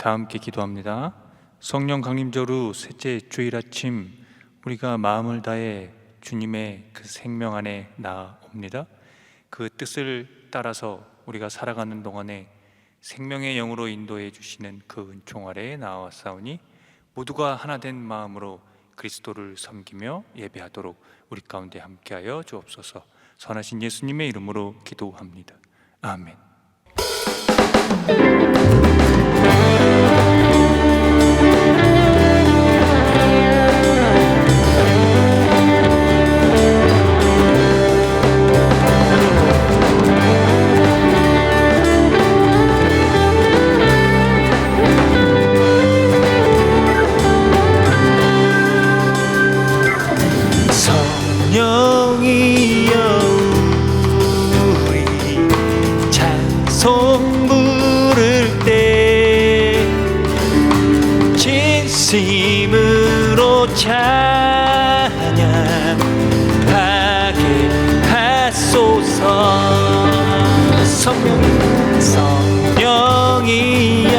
다 함께 기도합니다. 성령 강림절후 셋째 주일 아침, 우리가 마음을 다해 주님의 그 생명 안에 나옵니다. 그 뜻을 따라서 우리가 살아가는 동안에 생명의 영으로 인도해 주시는 그 은총 아래에 나아왔사오니 모두가 하나 된 마음으로 그리스도를 섬기며 예배하도록 우리 가운데 함께하여 주옵소서. 선하신 예수님의 이름으로 기도합니다. 아멘. 성령이여 우리 찬송 부를 때 진심으로 찬양하게 하소서. 성령이여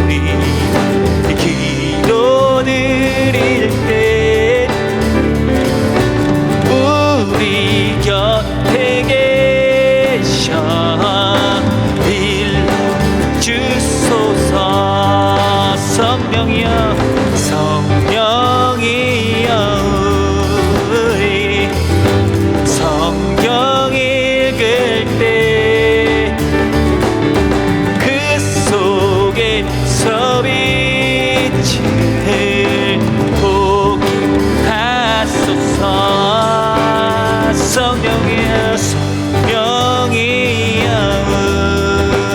우리 기도드릴 때 우리 곁에 계셔 일러주소서. 성령이여 우리 성경 읽을 때 그 속에서 빛을 보게 하소서. 성령이여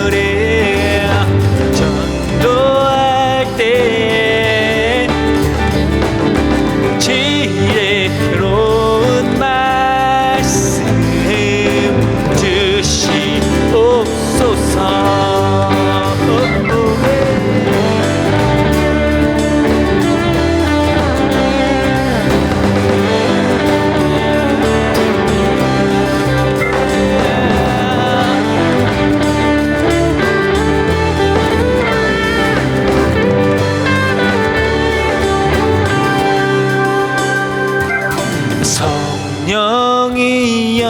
우리 전도할 때 지혜로운 말씀 주시옵소서. 성령이여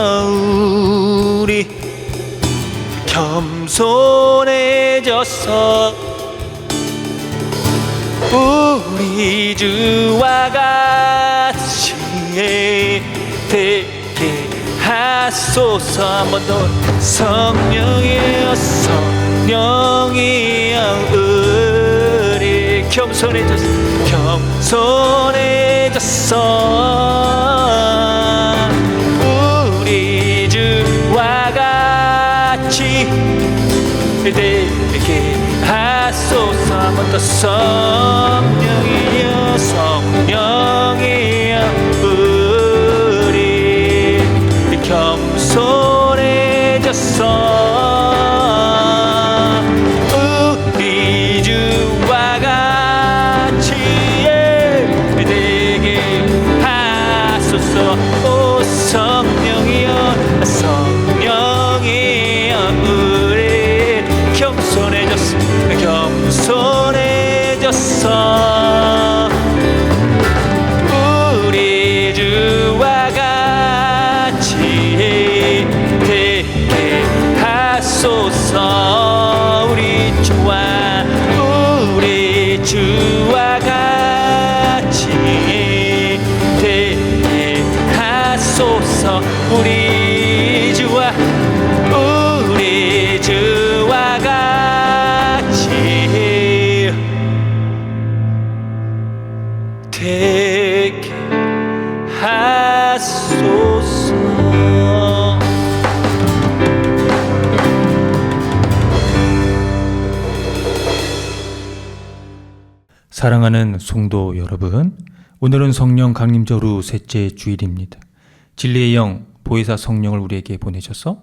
우리 겸손해져서 우리 주와 같이 되게 하소서. 한 번 더. 성령이여 우리 겸손해져서 우리 주와 같이 되게 하소서. 한 번 더. 성령이여 우리 겸손해져서 우리 주와 같이 되게 하소서. 오 성령이여 우리 겸손해져서 우리 주와 같이 되게 하소서. 우리 주와 같이 되게 하소서. 우리 주와 같이 되게 하소서. 사랑하는 성도 여러분, 오늘은 성령 강림절 후 셋째 주일입니다. 진리의 영 보혜사 성령을 우리에게 보내셔서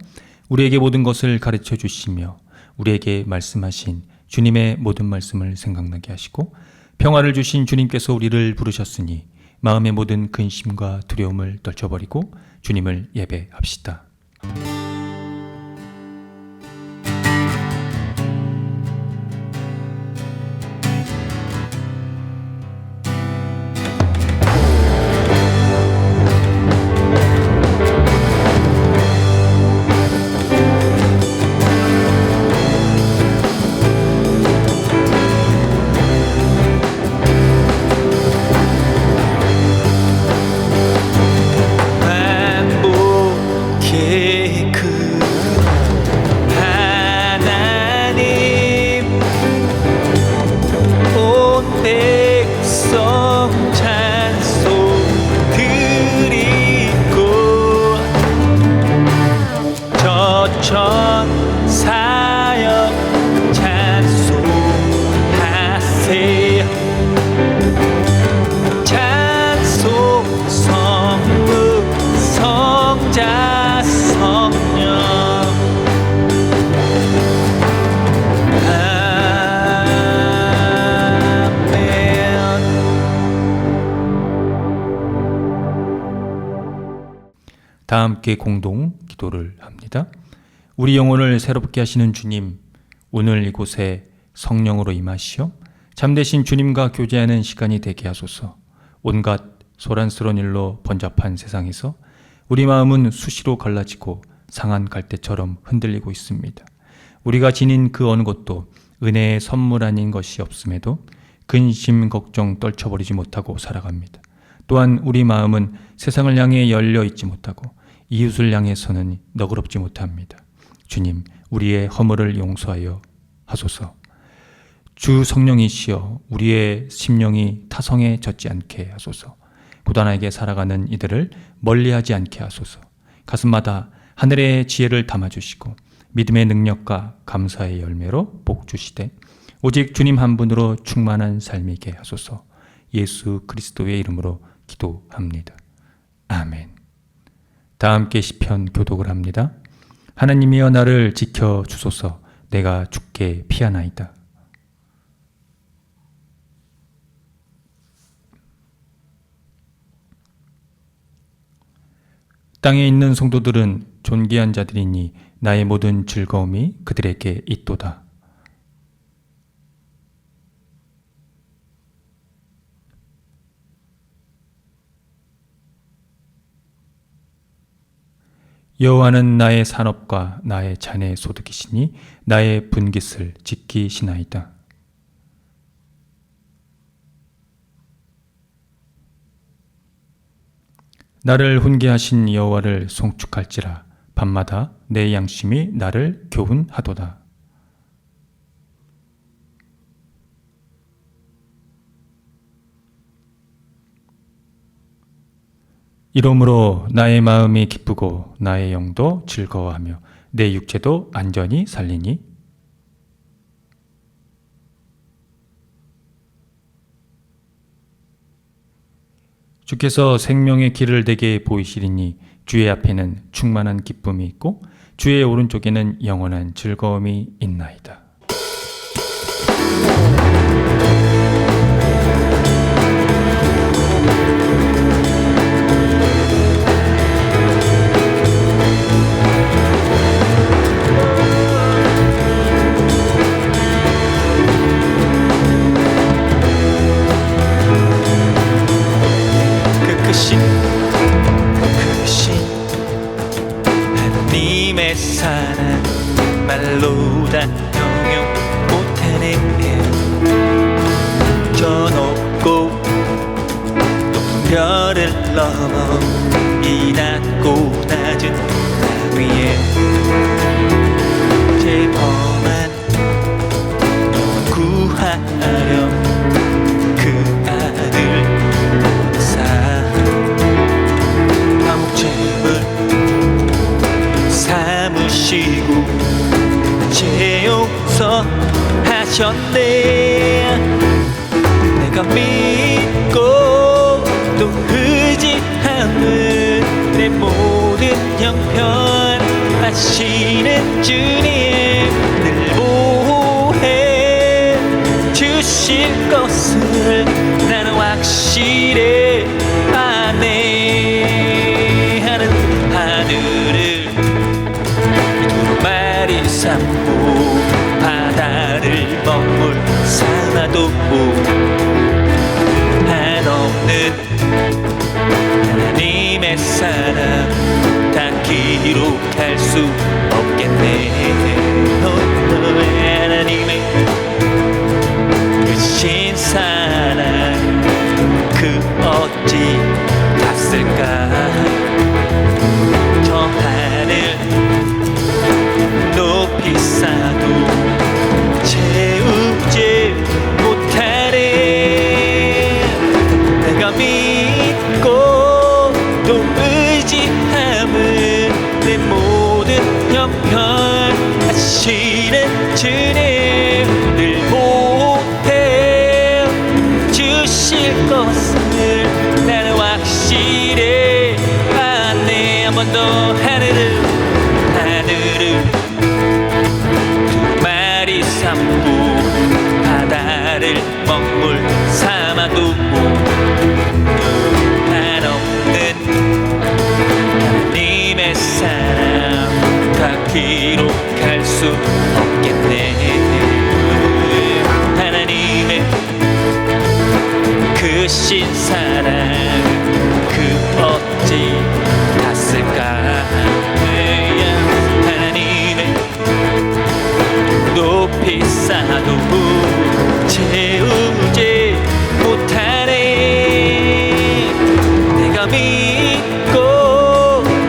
우리에게 모든 것을 가르쳐 주시며 우리에게 말씀하신 주님의 모든 말씀을 생각나게 하시고 평화를 주신 주님께서 우리를 부르셨으니 마음의 모든 근심과 두려움을 떨쳐버리고 주님을 예배합시다. 천사여 찬송하세요. 찬송 성부 성자 성령 다 함께 공동 기도를 합니다. 우리 영혼을 새롭게 하시는 주님, 오늘 이곳에 성령으로 임하시어 잠대신 주님과 교제하는 시간이 되게 하소서. 온갖 소란스러운 일로 번잡한 세상에서 우리 마음은 수시로 갈라지고 상한 갈대처럼 흔들리고 있습니다. 우리가 지닌 그 어느 것도 은혜의 선물 아닌 것이 없음에도 근심 걱정 떨쳐버리지 못하고 살아갑니다. 또한 우리 마음은 세상을 향해 열려 있지 못하고 이웃을 향해서는 너그럽지 못합니다. 주님, 우리의 허물을 용서하여 하소서. 주 성령이시여 우리의 심령이 타성에 젖지 않게 하소서. 고단하게 살아가는 이들을 멀리하지 않게 하소서. 가슴마다 하늘의 지혜를 담아주시고 믿음의 능력과 감사의 열매로 복 주시되 오직 주님 한 분으로 충만한 삶이게 하소서. 예수 그리스도의 이름으로 기도합니다. 아멘. 다 함께 시편 교독을 합니다. 하나님이여 나를 지켜 주소서. 내가 죽게 피하나이다. 땅에 있는 성도들은 존귀한 자들이니 나의 모든 즐거움이 그들에게 있도다. 여호와는 나의 산업과 나의 잔의 소득이시니 나의 분깃을 지키시나이다. 나를 훈계하신 여호와를 송축할지라. 밤마다 내 양심이 나를 교훈하도다. 이러므로 나의 마음이 기쁘고 나의 영도 즐거워하며 내 육체도 안전히 살리니 주께서 생명의 길을 내게 보이시리니 주의 앞에는 충만한 기쁨이 있고 주의 오른쪽에는 영원한 즐거움이 있나이다. 크신 하나님의 사랑 말로 다 형용 못하네. 저 높고 높은 별을 넘어 이 낮고 낮은 땅 위에 제 범한 영혼 구하려 그 아들 삼으시고 제 용서하셨네. 내가 믿고 또 의지하는 내 모든 형편 아시는 주님 늘 보호해 주실 것을 나는 확실해 아네. 하는 하늘을 두루마리 삼고 바다를 먹물 삼아도 한없는 하나님의 사랑 다 기록할 수 없겠네. 하나님의 크신 사랑 그 어찌 닿을까. 저 하늘 높이 쌓아도 채우지 못하네. 내가 믿고 또 의지함은 내 모든 더 하늘을 두 마리 삼고 바다를 먹물 삼아도 한없는 하나님의 사랑 다 기록할 수 없겠네. 하나님의 그 신사랑 그 어찌 닿을까. 하나님의 높이 쌓아도 채우지 못하네. 내가 믿고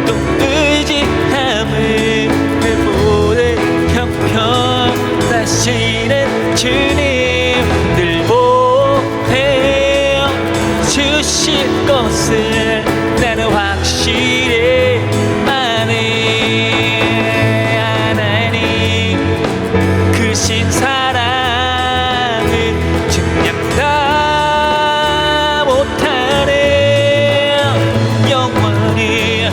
또 의지함을 모든 형편하시는 주님 늘 보혜 주실 것을 나는 확실히 아네. 하나님 그 신사랑을 증량다 못하네. 영원히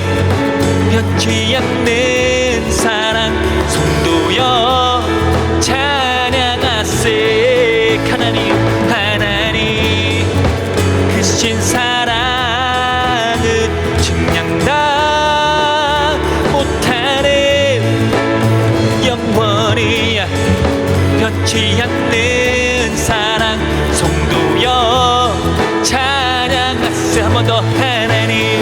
변치 않는 사랑 성도여 찬양하세. 하나님 그 신사랑은 증량다 못하네. 영원히 변치 않는 사랑 성도여 찬양하세. 한 번 더 하나님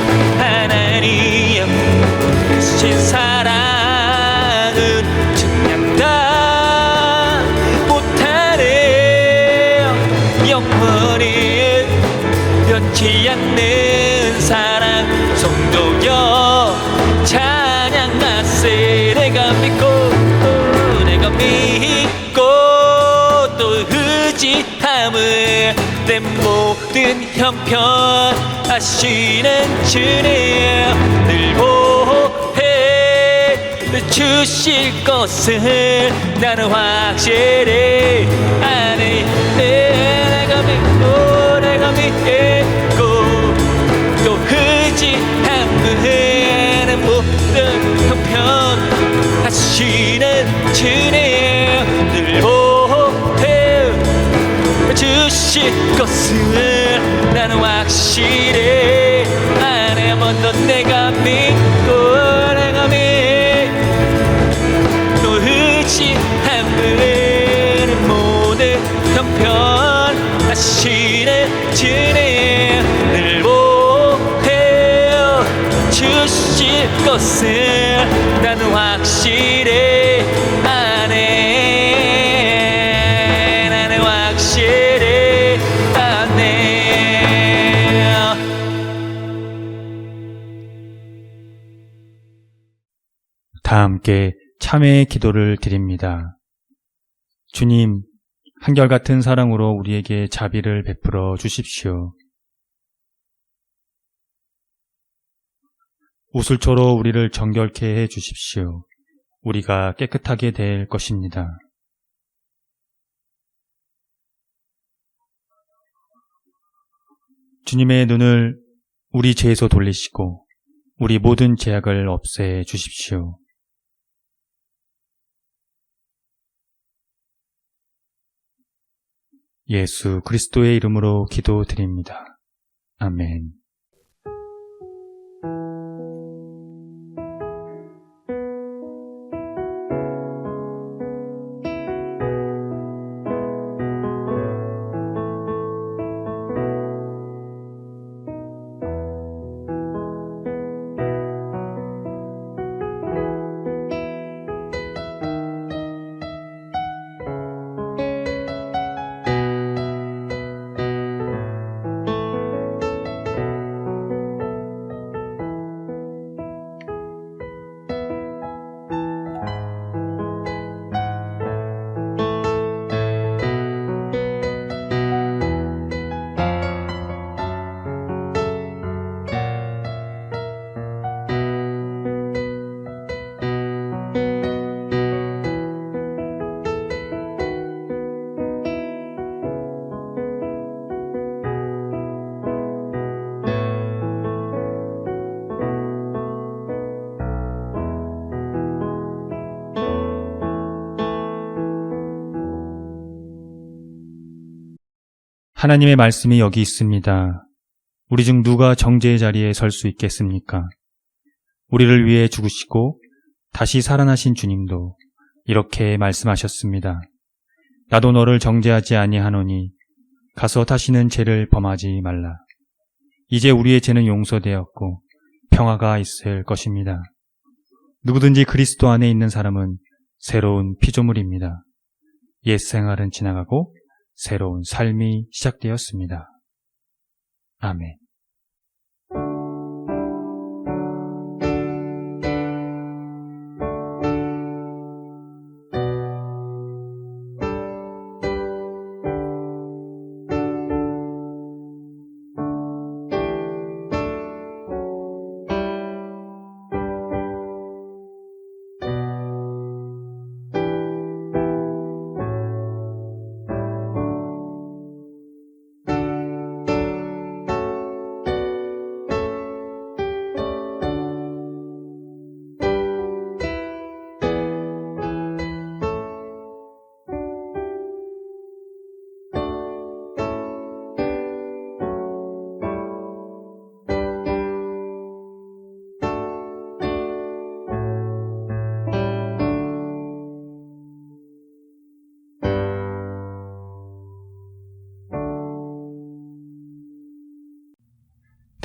그 신사랑은 증량다 못하네. 영원히 변치 않는 사랑 성도여 찬양하세. 내가 믿고 또 의지함을 내 모든 형편 하시는 주님 늘 보혜 주실 것을 나는 확실히 아네. 내가 믿고 또 의지함을 내 모든 형편 하시는 주님 늘 보혜 주실 것을 나는 확실히 아네. 한 번 더 내가 믿고 또 의지함을 모든 형편 하시는 주님 늘 보혜 주실 것을 나는 확실히 아네. 나는 확실히 아네. 다 함께 참회의 기도를 드립니다. 주님, 한결같은 사랑으로 우리에게 자비를 베풀어 주십시오. 우슬초로 우리를 정결케 해 주십시오. 우리가 깨끗하게 될 것입니다. 주님의 눈을 우리 죄에서 돌리시고 우리 모든 죄악을 없애 주십시오. 예수 그리스도의 이름으로 기도드립니다. 아멘. 하나님의 말씀이 여기 있습니다. 우리 중 누가 정죄의 자리에 설 수 있겠습니까? 우리를 위해 죽으시고 다시 살아나신 주님도 이렇게 말씀하셨습니다. 나도 너를 정죄하지 아니하노니 가서 다시는 죄를 범하지 말라. 이제 우리의 죄는 용서되었고 평화가 있을 것입니다. 누구든지 그리스도 안에 있는 사람은 새로운 피조물입니다. 옛 생활은 지나가고 새로운 삶이 시작되었습니다. 아멘.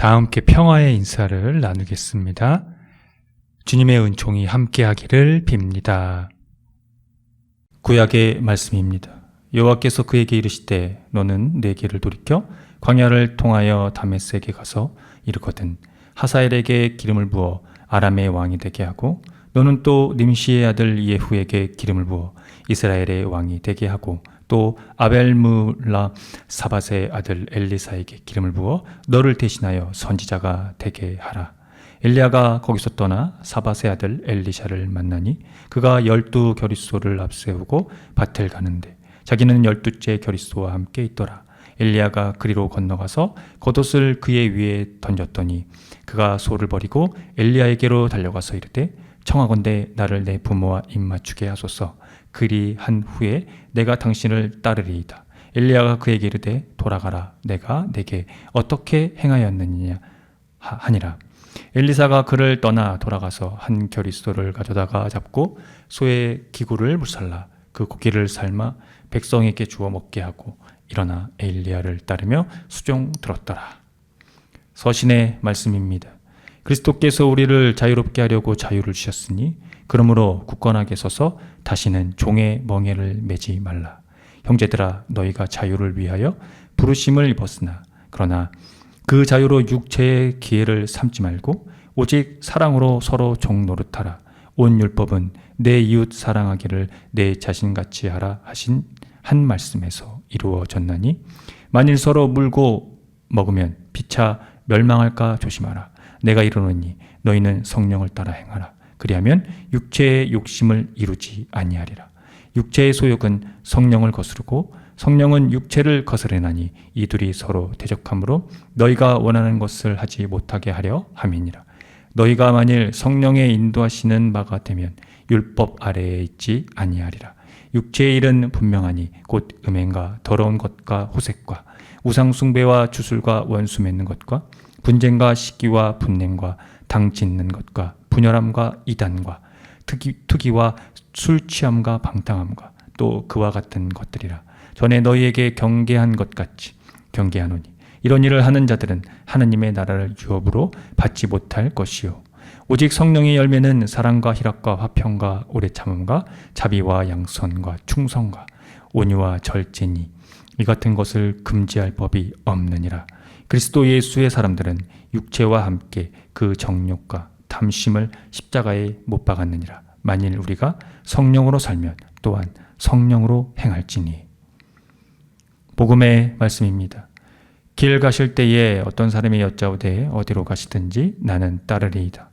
다 함께 평화의 인사를 나누겠습니다. 주님의 은총이 함께하기를 빕니다. 구약의 말씀입니다. 여호와께서 그에게 이르시되 너는 내 길을 돌이켜 광야를 통하여 다메섹에 가서 이르거든 하사엘에게 기름을 부어 아람의 왕이 되게 하고 너는 또 님시의 아들 예후에게 기름을 부어 이스라엘의 왕이 되게 하고 또 아벨물라 사밧의 아들 엘리사에게 기름을 부어 너를 대신하여 선지자가 되게 하라. 엘리야가 거기서 떠나 사밧의 아들 엘리샤를 만나니 그가 12 겨릿소를 앞세우고 밭을 가는데 자기는 12째 겨릿소와 함께 있더라. 엘리야가 그리로 건너가서 겉옷을 그의 위에 던졌더니 그가 소를 버리고 엘리야에게로 달려가서 이르되 청하건대 나를 내 부모와 입맞추게 하소서. 그리 한 후에 내가 당신을 따르리이다. 엘리야가 그에게 이르되 돌아가라. 내가 내게 어떻게 행하였느냐 하니라. 엘리사가 그를 떠나 돌아가서 한 겨릿소를 가져다가 잡고 소의 기구를 불살라 그 고기를 삶아 백성에게 주어 먹게 하고 일어나 엘리야를 따르며 수종 들었더라. 서신의 말씀입니다. 그리스도께서 우리를 자유롭게 하려고 자유를 주셨으니 그러므로 굳건하게 서서 다시는 종의 멍에를 매지 말라. 형제들아 너희가 자유를 위하여 부르심을 입었으나 그러나 그 자유로 육체의 기회를 삼지 말고 오직 사랑으로 서로 종 노릇하라. 온 율법은 내 이웃 사랑하기를 내 자신같이 하라 하신 한 말씀에서 이루어졌나니 만일 서로 물고 먹으면 피차 멸망할까 조심하라. 내가 이르노니 너희는 성령을 따라 행하라. 그리하면 육체의 욕심을 이루지 아니하리라. 육체의 소욕은 성령을 거스르고 성령은 육체를 거스르나니 이 둘이 서로 대적하므로 너희가 원하는 것을 하지 못하게 하려 함이니라. 너희가 만일 성령의 인도하시는 바가 되면 율법 아래에 있지 아니하리라. 육체의 일은 분명하니 곧 음행과 더러운 것과 호색과 우상 숭배와 주술과 원수 맺는 것과 분쟁과 시기와 분냄과 당 짓는 것과 분열함과 이단과 투기와 술 취함과 방탕함과 또 그와 같은 것들이라. 전에 너희에게 경계한 것 같이 경계하노니 이런 일을 하는 자들은 하느님의 나라를 유업으로 받지 못할 것이요 오직 성령의 열매는 사랑과 희락과 화평과 오래 참음과 자비와 양선과 충성과 온유와 절제니 이 같은 것을 금지할 법이 없느니라. 그리스도 예수의 사람들은 육체와 함께 그 정욕과 탐심을 십자가에 못 박았느니라. 만일 우리가 성령으로 살면 또한 성령으로 행할지니. 복음의 말씀입니다. 길 가실 때에 어떤 사람이 여짜오되 어디로 가시든지 나는 따르리이다.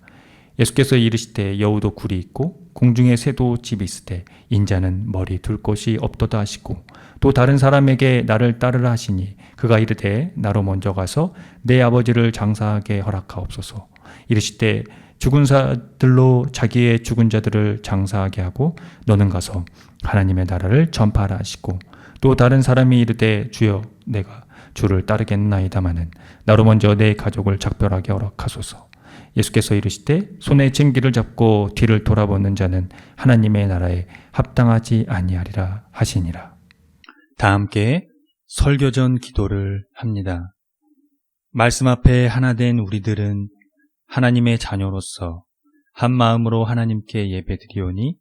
예수께서 이르시되 여우도 굴이 있고 공중에 새도 집이 있으되 인자는 머리 둘 곳이 없도다 하시고 또 다른 사람에게 나를 따르라 하시니 그가 이르되 나로 먼저 가서 내 아버지를 장사하게 허락하옵소서. 이르시되 죽은 자들로 자기의 죽은 자들을 장사하게 하고 너는 가서 하나님의 나라를 전파하라 하시고 또 다른 사람이 이르되 주여 내가 주를 따르겠나이다마는 나로 먼저 내 가족을 작별하게 허락하소서. 예수께서 이르시되 손에 쟁기를 잡고 뒤를 돌아보는 자는 하나님의 나라에 합당하지 아니하리라 하시니라. 다 함께 설교전 기도를 합니다. 말씀 앞에 하나 된 우리들은 하나님의 자녀로서 한 마음으로 하나님께 예배드리오니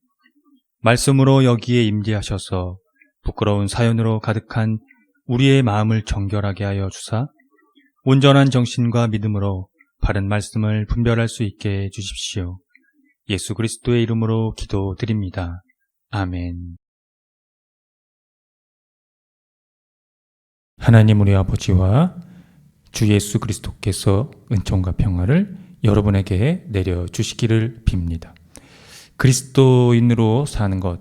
말씀으로 여기에 임재하셔서 부끄러운 사연으로 가득한 우리의 마음을 정결하게 하여 주사 온전한 정신과 믿음으로 바른 말씀을 분별할 수 있게 해 주십시오. 예수 그리스도의 이름으로 기도드립니다. 아멘. 하나님 우리 아버지와 주 예수 그리스도께서 은총과 평화를 여러분에게 내려주시기를 빕니다. 그리스도인으로 사는 것,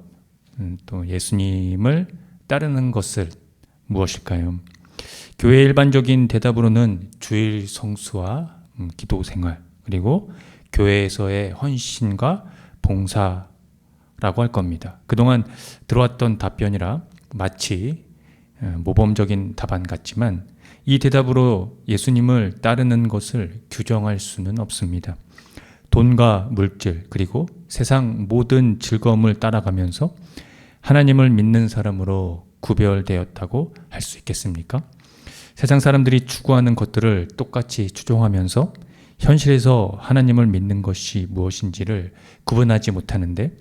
또 예수님을 따르는 것을 무엇일까요? 교회 일반적인 대답으로는 주일 성수와 기도 생활, 그리고 교회에서의 헌신과 봉사라고 할 겁니다. 그동안 들어왔던 답변이라 마치 모범적인 답안 같지만 이 대답으로 예수님을 따르는 것을 규정할 수는 없습니다. 돈과 물질 그리고 세상 모든 즐거움을 따라가면서 하나님을 믿는 사람으로 구별되었다고 할 수 있겠습니까? 세상 사람들이 추구하는 것들을 똑같이 추종하면서 현실에서 하나님을 믿는 것이 무엇인지를 구분하지 못하는데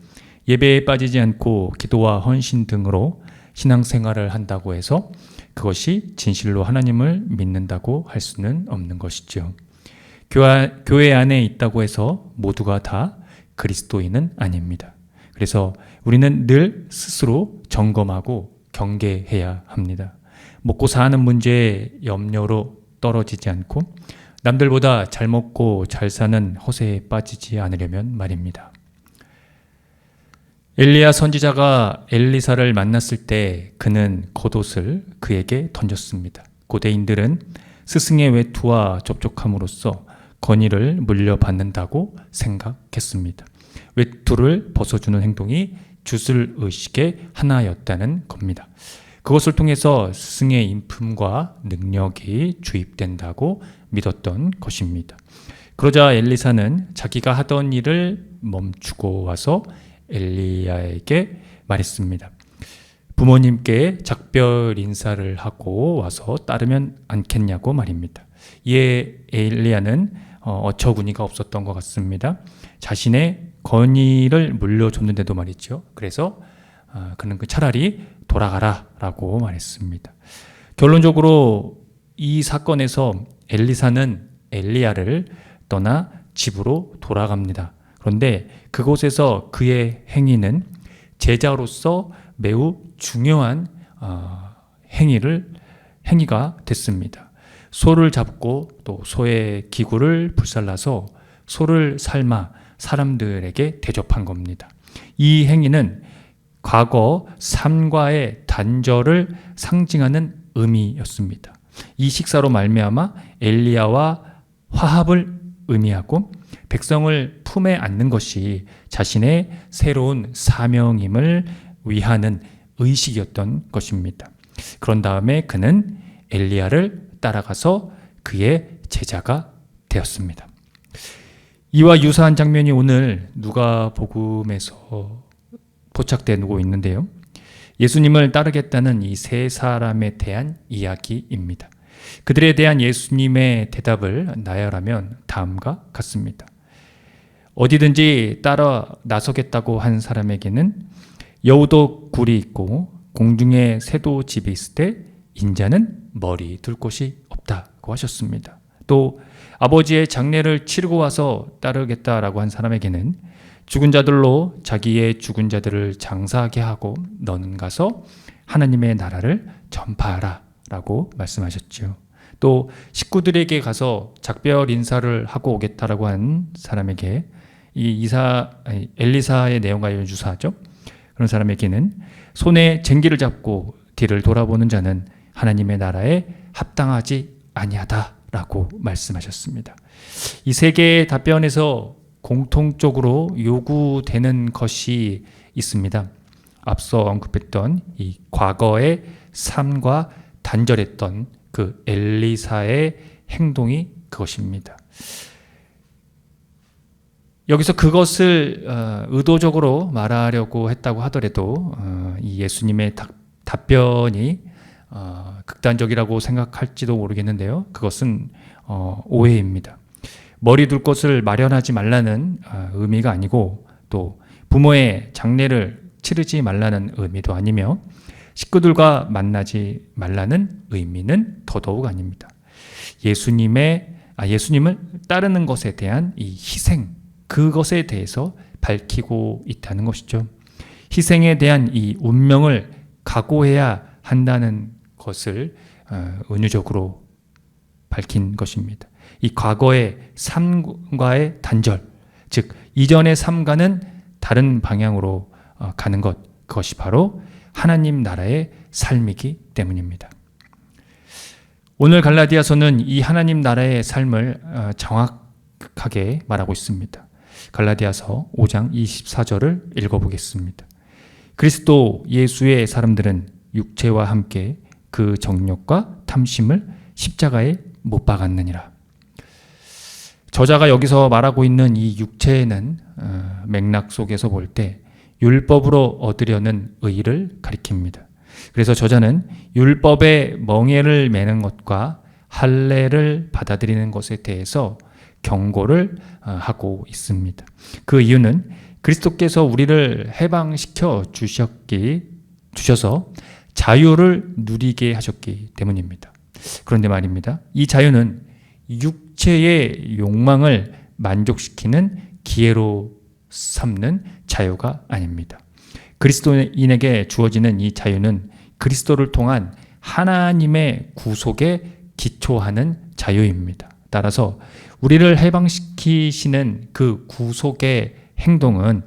예배에 빠지지 않고 기도와 헌신 등으로 신앙생활을 한다고 해서 그것이 진실로 하나님을 믿는다고 할 수는 없는 것이죠. 교회 안에 있다고 해서 모두가 다 그리스도인은 아닙니다. 그래서 우리는 늘 스스로 점검하고 경계해야 합니다. 먹고 사는 문제에 염려로 떨어지지 않고 남들보다 잘 먹고 잘 사는 허세에 빠지지 않으려면 말입니다. 엘리야 선지자가 엘리사를 만났을 때 그는 겉옷을 그에게 던졌습니다. 고대인들은 스승의 외투와 접촉함으로써 권위를 물려받는다고 생각했습니다. 외투를 벗어주는 행동이 주술의식의 하나였다는 겁니다. 그것을 통해서 스승의 인품과 능력이 주입된다고 믿었던 것입니다. 그러자 엘리사는 자기가 하던 일을 멈추고 와서 엘리야에게 말했습니다. 부모님께 작별 인사를 하고 와서 따르면 않겠냐고 말입니다. 이에 엘리야는 어처구니가 없었던 것 같습니다. 자신의 권위를 물려줬는데도 말이죠. 그래서 그는 차라리 돌아가라 라고 말했습니다. 결론적으로 이 사건에서 엘리사는 엘리야를 떠나 집으로 돌아갑니다. 그런데 그곳에서 그의 행위는 제자로서 매우 중요한 행위가 됐습니다. 소를 잡고 또 소의 기구를 불살라서 소를 삶아 사람들에게 대접한 겁니다. 이 행위는 과거 삶과의 단절을 상징하는 의미였습니다. 이 식사로 말미암아 엘리야와 화합을 의미하고 백성을 품에 안는 것이 자신의 새로운 사명임을 위하는 의식이었던 것입니다. 그런 다음에 그는 엘리야를 따라가서 그의 제자가 되었습니다. 이와 유사한 장면이 오늘 누가복음에서 포착되고 있는데요. 예수님을 따르겠다는 이 세 사람에 대한 이야기입니다. 그들에 대한 예수님의 대답을 나열하면 다음과 같습니다. 어디든지 따라 나서겠다고 한 사람에게는 여우도 굴이 있고 공중에 새도 집이 있을 때 인자는 머리 둘 곳이 없다고 하셨습니다. 또 아버지의 장례를 치르고 와서 따르겠다라고 한 사람에게는 죽은 자들로 자기의 죽은 자들을 장사하게 하고 너는 가서 하나님의 나라를 전파하라 라고 말씀하셨죠. 또 식구들에게 가서 작별 인사를 하고 오겠다라고 한 사람에게 엘리사의 내용과 유사하죠. 그런 사람에게는 손에 쟁기를 잡고 뒤를 돌아보는 자는 하나님의 나라에 합당하지 아니하다라고 말씀하셨습니다. 이 세 개의 답변에서 공통적으로 요구되는 것이 있습니다. 앞서 언급했던 이 과거의 삶과 단절했던 그 엘리사의 행동이 그것입니다. 여기서 그것을 의도적으로 말하려고 했다고 하더라도 이 예수님의 답변이 극단적이라고 생각할지도 모르겠는데요. 그것은 오해입니다. 머리 둘 곳을 마련하지 말라는 의미가 아니고, 또 부모의 장례를 치르지 말라는 의미도 아니며, 식구들과 만나지 말라는 의미는 더더욱 아닙니다. 예수님을 따르는 것에 대한 이 희생, 그것에 대해서 밝히고 있다는 것이죠. 희생에 대한 이 운명을 각오해야 한다는 것을 은유적으로 밝힌 것입니다. 이 과거의 삶과의 단절, 즉 이전의 삶과는 다른 방향으로 가는 것, 그것이 바로 하나님 나라의 삶이기 때문입니다. 오늘 갈라디아서는 이 하나님 나라의 삶을 정확하게 말하고 있습니다. 갈라디아서 5장 24절을 읽어보겠습니다. 그리스도 예수의 사람들은 육체와 함께 그 정욕과 탐심을 십자가에 못 박았느니라. 저자가 여기서 말하고 있는 이 육체는 맥락 속에서 볼 때 율법으로 얻으려는 의를 가리킵니다. 그래서 저자는 율법의 멍에를 매는 것과 할례를 받아들이는 것에 대해서 경고를 하고 있습니다. 그 이유는 그리스도께서 우리를 해방시켜 주셔서 자유를 누리게 하셨기 때문입니다. 그런데 말입니다. 이 자유는 육체의 욕망을 만족시키는 기회로 삼는 자유가 아닙니다. 그리스도인에게 주어지는 이 자유는 그리스도를 통한 하나님의 구속에 기초하는 자유입니다. 따라서 우리를 해방시키시는 그 구속의 행동은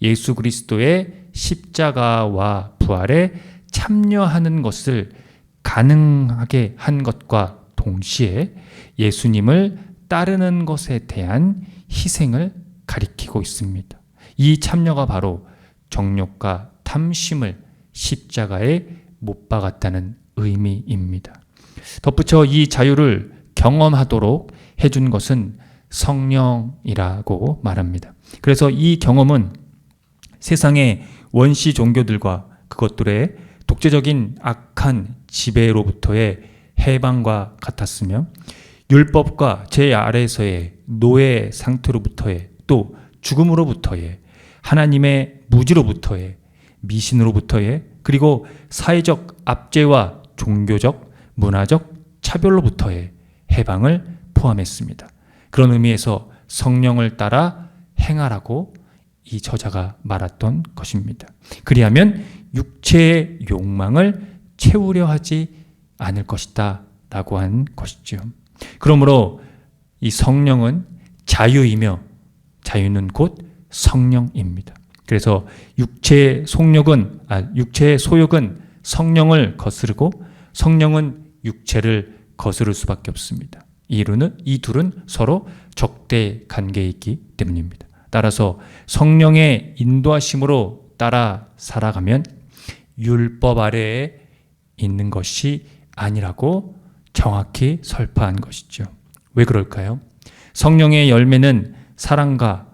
예수 그리스도의 십자가와 부활에 참여하는 것을 가능하게 한 것과 동시에 예수님을 따르는 것에 대한 희생을 가리키고 있습니다. 이 참여가 바로 정욕과 탐심을 십자가에 못 박았다는 의미입니다. 덧붙여 이 자유를 경험하도록 해준 것은 성령이라고 말합니다. 그래서 이 경험은 세상의 원시 종교들과 그것들의 독재적인 악한 지배로부터의 해방과 같았으며, 율법과 제 아래에서의 노예 상태로부터의, 또 죽음으로부터의, 하나님의 무지로부터의, 미신으로부터의, 그리고 사회적 압제와 종교적, 문화적 차별로부터의 해방을 포함했습니다. 그런 의미에서 성령을 따라 행하라고 이 저자가 말했던 것입니다. 그리하면 육체의 욕망을 채우려 하지 않을 것이다 라고 한 것이죠. 그러므로 이 성령은 자유이며 자유는 곧 성령입니다. 그래서 육체의 소욕은 성령을 거스르고 성령은 육체를 거스를 수밖에 없습니다. 이 둘은 서로 적대 관계이기 때문입니다. 따라서 성령의 인도하심으로 따라 살아가면 율법 아래에 있는 것이 아니라고 정확히 설파한 것이죠. 왜 그럴까요? 성령의 열매는 사랑과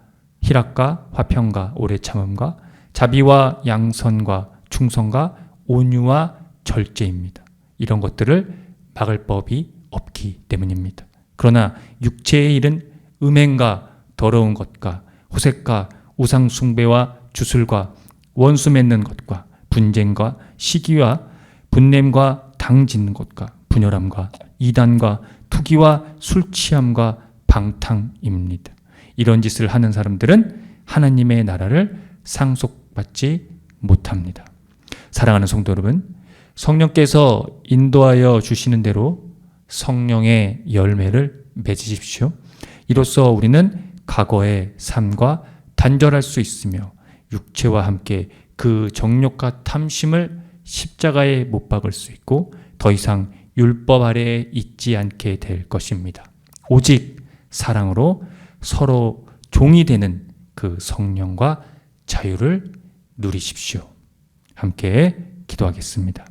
희락과 화평과 오래 참음과 자비와 양선과 충성과 온유와 절제입니다. 이런 것들을 막을 법이 없기 때문입니다. 그러나 육체의 일은 음행과 더러운 것과 호색과 우상 숭배와 주술과 원수 맺는 것과 분쟁과 시기와 분냄과 당 짓는 것과 분열함과 이단과 투기와 술 취함과 방탕입니다. 이런 짓을 하는 사람들은 하나님의 나라를 상속받지 못합니다. 사랑하는 성도 여러분, 성령께서 인도하여 주시는 대로 성령의 열매를 맺으십시오. 이로써 우리는 과거의 삶과 단절할 수 있으며 육체와 함께 그 정욕과 탐심을 십자가에 못 박을 수 있고 더 이상 율법 아래에 있지 않게 될 것입니다. 오직 사랑으로 서로 종이 되는 그 성령과 자유를 누리십시오. 함께 기도하겠습니다.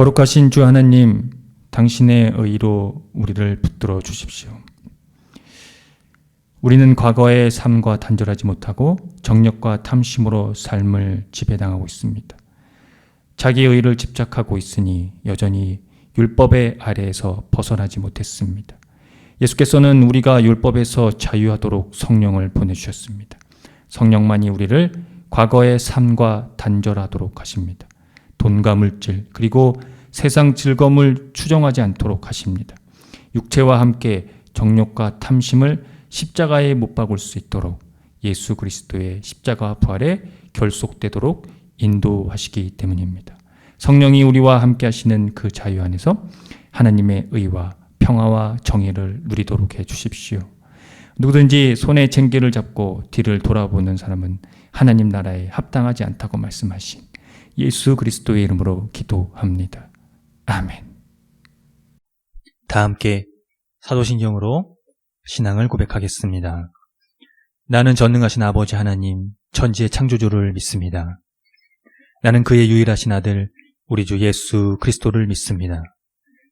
거룩하신 주 하나님, 당신의 의로 우리를 붙들어 주십시오. 우리는 과거의 삶과 단절하지 못하고 정력과 탐심으로 삶을 지배당하고 있습니다. 자기의 의를 집착하고 있으니 여전히 율법의 아래에서 벗어나지 못했습니다. 예수께서는 우리가 율법에서 자유하도록 성령을 보내주셨습니다. 성령만이 우리를 과거의 삶과 단절하도록 하십니다. 돈과 물질 그리고 세상 즐거움을 추종하지 않도록 하십니다. 육체와 함께 정욕과 탐심을 십자가에 못 박을 수 있도록 예수 그리스도의 십자가 부활에 결속되도록 인도하시기 때문입니다. 성령이 우리와 함께 하시는 그 자유 안에서 하나님의 의와 평화와 정의를 누리도록 해 주십시오. 누구든지 손에 쟁기를 잡고 뒤를 돌아보는 사람은 하나님 나라에 합당하지 않다고 말씀하신 예수 그리스도의 이름으로 기도합니다. 아멘. 다 함께 사도신경으로 신앙을 고백하겠습니다. 나는 전능하신 아버지 하나님, 천지의 창조주를 믿습니다. 나는 그의 유일하신 아들, 우리 주 예수 그리스도를 믿습니다.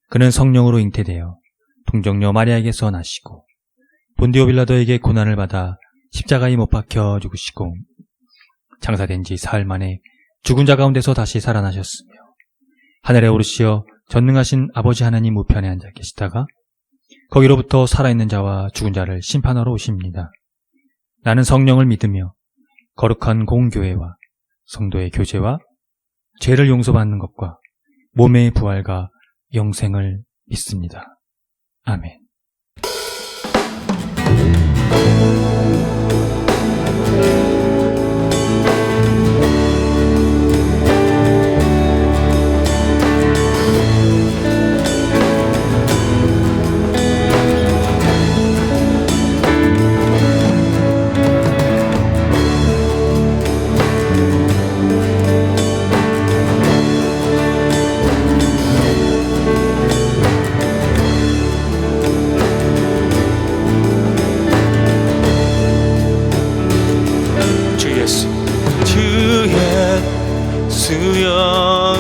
그는 성령으로 잉태되어 동정녀 마리아에게서 나시고 본디오 빌라도에게 고난을 받아 십자가에 못 박혀 죽으시고 장사된 지 사흘 만에 죽은 자 가운데서 다시 살아나셨으며 하늘에 오르시어 전능하신 아버지 하나님 우편에 앉아 계시다가 거기로부터 살아있는 자와 죽은 자를 심판하러 오십니다. 나는 성령을 믿으며 거룩한 공교회와 성도의 교제와 죄를 용서받는 것과 몸의 부활과 영생을 믿습니다. 아멘. 주여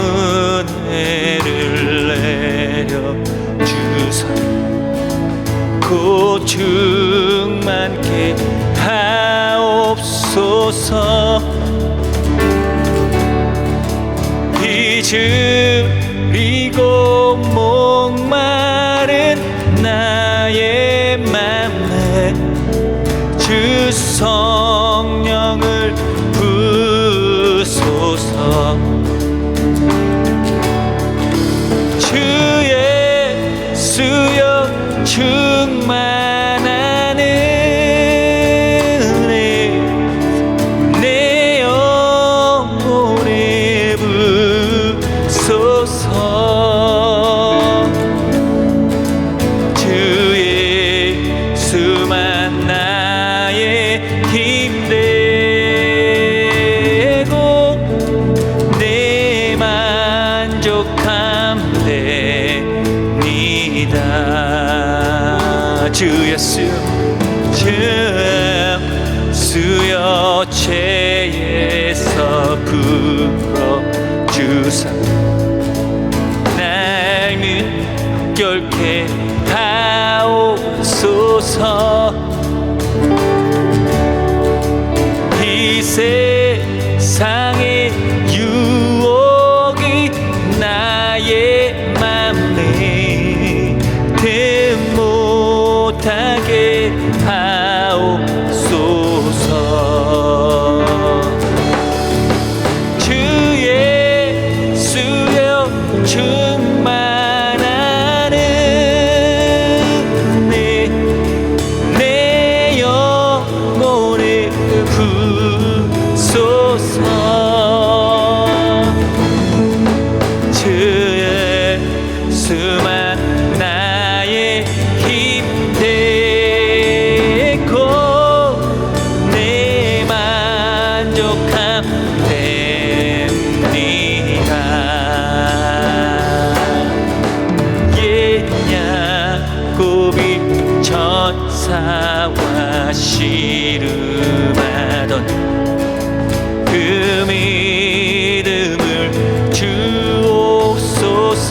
은혜를 내려 주사 곧 충만케 하옵소서. 잊으리고 목마른 나의 맘에 주 성령을 부소서. 주의 수여 충만한 은혜 내 영혼에 부소서. 주의 수만 나의 힘되고 내 만족함 됩니다. 주 예수 주 수여 죄에서 풀어주사 날 물결케 하옵소서. 이 세상의 유혹이 나의 맘에 등 못하게 하옵소서. 주의 수여 충만한 은혜 내 영혼에 부소서. 주의 수만 나의 힘되고 내 만족함 됩니다. 옛 야곱이 천사와 씨름하던 그 믿음을 주옵소서.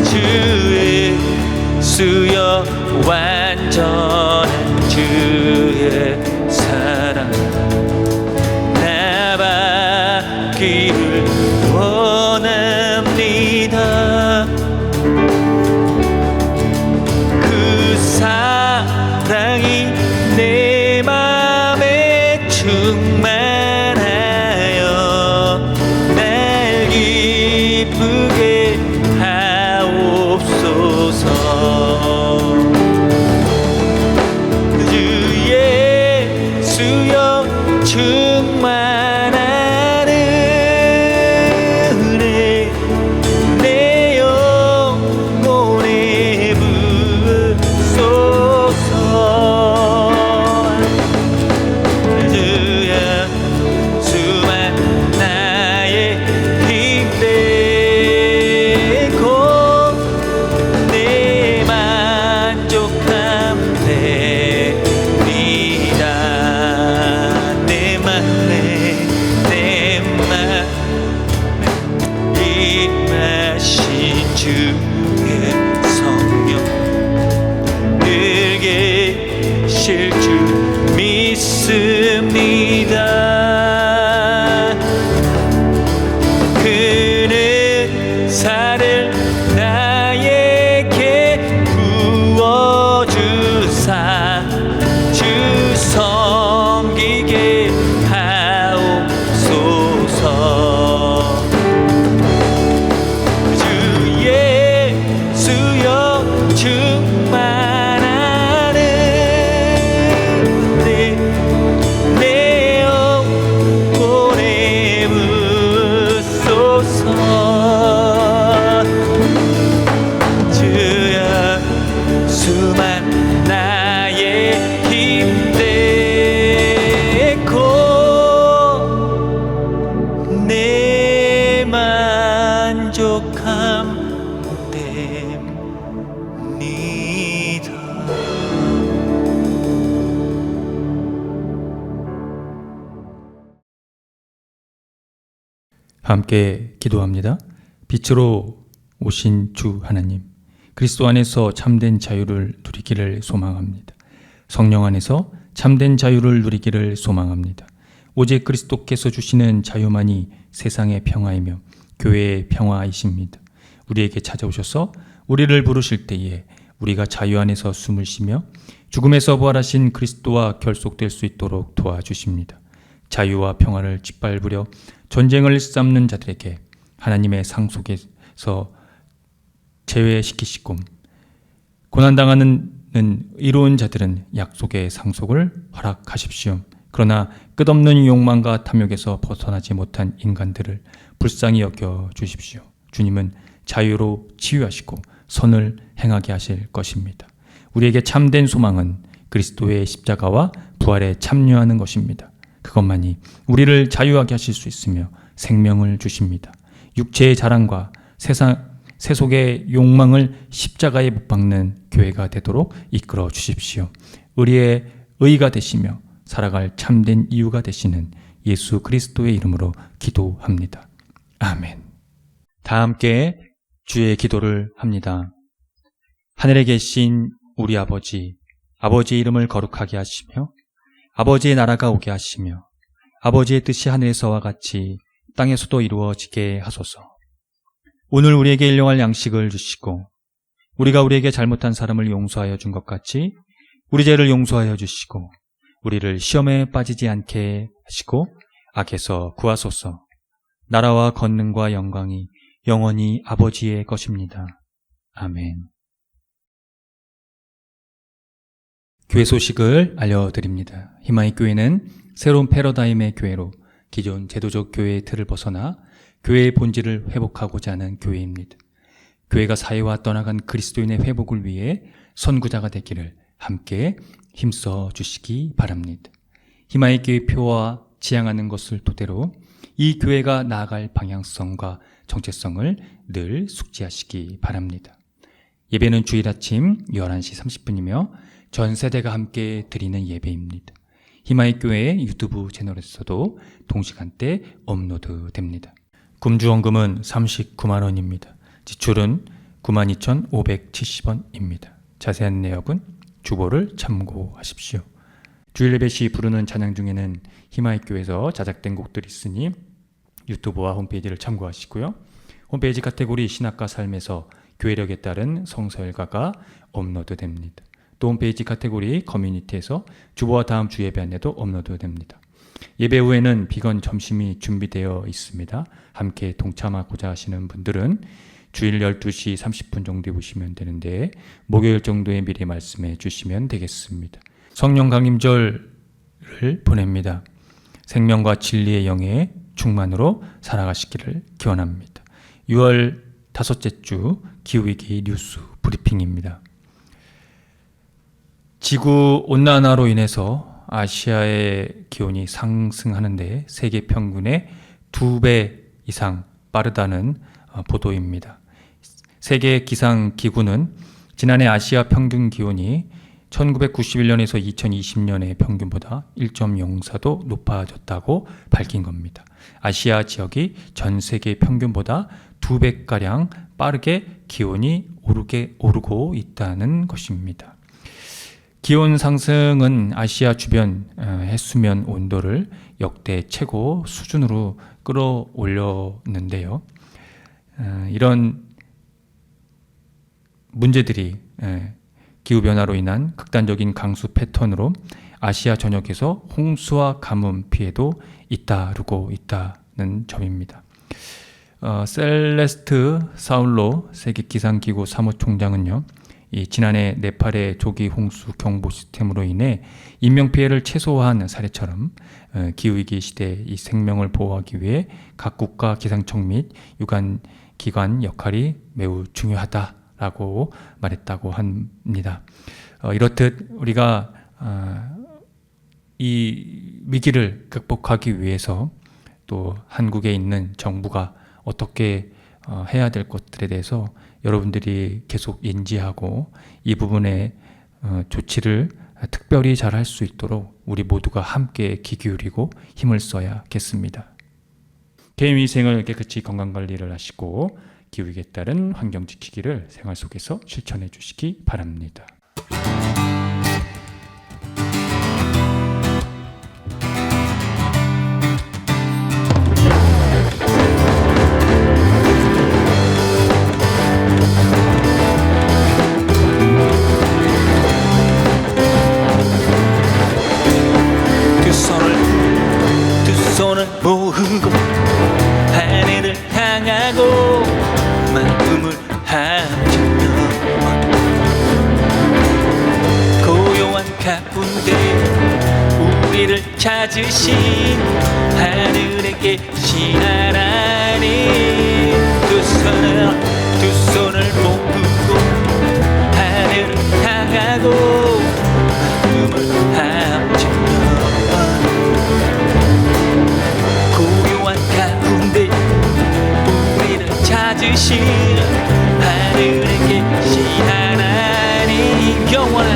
주 예수여 완전한 주의 사랑 나 받기를 원합니다. 그 사랑이 내 맘에 충만하여 날 기쁘게 하옵소서. 주 예수여 충만한 은혜 내 영혼에 부으소서. 주여 수만 나의 힘되고 내 만족함 됩니다. 내 맘에 임하신 주의 성령 늘 계실 줄 믿습니다. 그는 사를 나에게 부어주사 주 섬기게 하옵소서. 주 예수여 충만한 은혜 내 영혼에 부으소서. 주여 수만 나의 힘되고 내 만족함 됩니다. 함께 기도합니다. 빛으로 오신 주 하나님, 그리스도 안에서 참된 자유를 누리기를 소망합니다. 성령 안에서 참된 자유를 누리기를 소망합니다. 오직 그리스도께서 주시는 자유만이 세상의 평화이며 교회의 평화이십니다. 우리에게 찾아오셔서 우리를 부르실 때에 우리가 자유 안에서 숨을 쉬며 죽음에서 부활하신 그리스도와 결속될 수 있도록 도와주십니다. 자유와 평화를 짓밟으려 전쟁을 일삼는 자들에게 하나님의 상속에서 제외시키시고 고난당하는 이로운 자들은 약속의 상속을 허락하십시오. 그러나 끝없는 욕망과 탐욕에서 벗어나지 못한 인간들을 불쌍히 여겨 주십시오. 주님은 자유로 치유하시고 선을 행하게 하실 것입니다. 우리에게 참된 소망은 그리스도의 십자가와 부활에 참여하는 것입니다. 그것만이 우리를 자유하게 하실 수 있으며 생명을 주십니다. 육체의 자랑과 세속의 욕망을 십자가에 못 박는 교회가 되도록 이끌어 주십시오. 우리의 의가 되시며 살아갈 참된 이유가 되시는 예수 그리스도의 이름으로 기도합니다. 아멘. 다 함께 주의 기도를 합니다. 하늘에 계신 우리 아버지, 아버지의 이름을 거룩하게 하시며 아버지의 나라가 오게 하시며 아버지의 뜻이 하늘에서와 같이 땅에서도 이루어지게 하소서. 오늘 우리에게 일용할 양식을 주시고 우리가 우리에게 잘못한 사람을 용서하여 준 것 같이 우리 죄를 용서하여 주시고 우리를 시험에 빠지지 않게 하시고 악에서 구하소서. 나라와 권능과 영광이 영원히 아버지의 것입니다. 아멘. 교회 소식을 알려드립니다. 희망의 교회는 새로운 패러다임의 교회로 기존 제도적 교회의 틀을 벗어나 교회의 본질을 회복하고자 하는 교회입니다. 교회가 사회와 떠나간 그리스도인의 회복을 위해 선구자가 되기를 함께 힘써 주시기 바랍니다. 희망의 교회 표와 지향하는 것을 토대로 이 교회가 나아갈 방향성과 정체성을 늘 숙지하시기 바랍니다. 예배는 주일 아침 11시 30분이며 전 세대가 함께 드리는 예배입니다. 희망의 교회 유튜브 채널에서도 동시간대 업로드 됩니다. 금주원금은 39만 원입니다. 지출은 92,570원입니다. 자세한 내역은 주보를 참고하십시오. 주일 예배 시 부르는 찬양 중에는 희마의교에서 자작된 곡들이 있으니 유튜브와 홈페이지를 참고하시고요. 홈페이지 카테고리 신학과 삶에서 교회력에 따른 성서일가가 업로드됩니다. 또 홈페이지 카테고리 커뮤니티에서 주보와 다음 주 예배 안내도 업로드됩니다. 예배 후에는 비건 점심이 준비되어 있습니다. 함께 동참하고자 하시는 분들은 주일 12시 30분 정도에 오시면 되는데 목요일 정도에 미리 말씀해 주시면 되겠습니다. 성령 강림절을 보냅니다. 생명과 진리의 영의 충만으로 살아가시기를 기원합니다. 6월 5째 주 기후위기 뉴스 브리핑입니다. 지구 온난화로 인해서 아시아의 기온이 상승하는데 세계 평균의 2배 이상 빠르다는 보도입니다. 세계 기상기구는 지난해 아시아 평균 기온이 1991년에서 2020년의 평균보다 1.04도 높아졌다고 밝힌 겁니다. 아시아 지역이 전 세계 평균보다 2배가량 빠르게 기온이 오르고 있다는 것입니다. 기온 상승은 아시아 주변 해수면 온도를 역대 최고 수준으로 끌어올렸는데요. 이런 문제들이 기후변화로 인한 극단적인 강수 패턴으로 아시아 전역에서 홍수와 가뭄 피해도 잇따르고 있다는 점입니다. 셀레스트 사울로 세계기상기구 사무총장은요, 지난해 네팔의 조기 홍수 경보 시스템으로 인해 인명피해를 최소화한 사례처럼 기후위기 시대에 이 생명을 보호하기 위해 각 국가 기상청 및 유관기관 역할이 매우 중요하다라고 말했다고 합니다. 이렇듯 우리가 이 위기를 극복하기 위해서 또 한국에 있는 정부가 어떻게 해야 될 것들에 대해서 여러분들이 계속 인지하고 이 부분에 조치를 특별히 잘 할 수 있도록 우리 모두가 함께 귀 기울이고 힘을 써야겠습니다. 개인 위생을 깨끗이 건강관리를 하시고 기후위기에 따른 환경 지키기를 생활 속에서 실천해 주시기 바랍니다. 두 손을 모으고 하늘을 향하고 마음을 합치며 고요한 가운데 우리를 찾으신 하늘에 계신 하나님, 두 손을 모으고 하늘을 향하고 마음을 합치며 고요한 가운데 우리를 찾으신 하늘에 계신 하나님, 영원한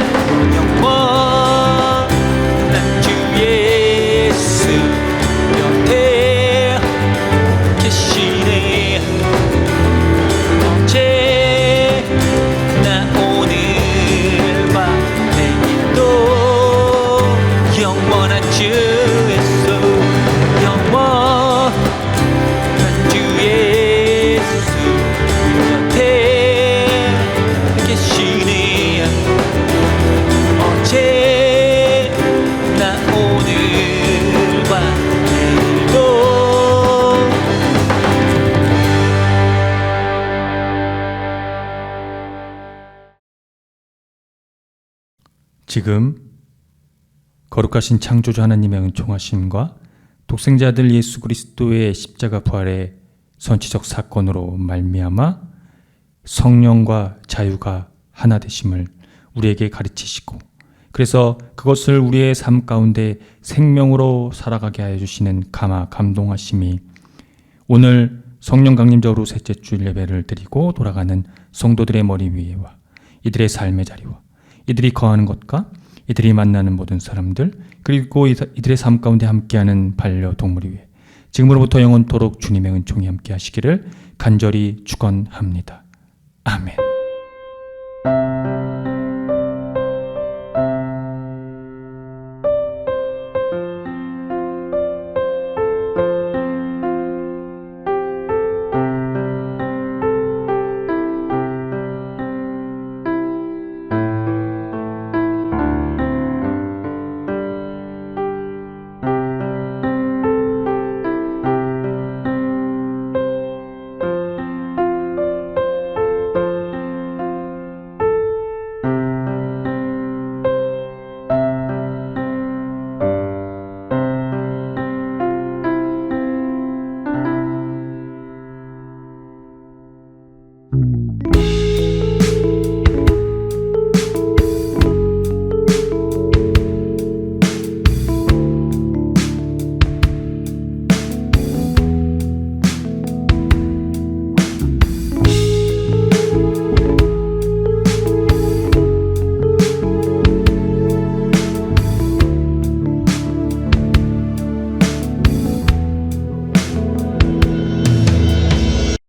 주 예수 곁에 계시네. 언제나 오늘과 내일도 영원한 주 예수, 영원한 주 예수 곁에 계시네. 언제나 오늘과 내일도. 지금 거룩하신 창조주 하나님의 은총하심과 독생자들 예수 그리스도의 십자가 부활의 선지적 사건으로 말미암아 성령과 자유가 하나 되심을 우리에게 가르치시고, 그래서 그것을 우리의 삶 가운데 생명으로 살아가게 하여 주시는 감동하심이 오늘 성령 강림절로 셋째 주일 예배를 드리고 돌아가는 성도들의 머리 위에와 이들의 삶의 자리와 이들이 거하는 것과 이들이 만나는 모든 사람들, 그리고 이들의 삶 가운데 함께하는 반려동물 위에 지금으로부터 영원토록 주님의 은총이 함께 하시기를 간절히 축원합니다. 아멘.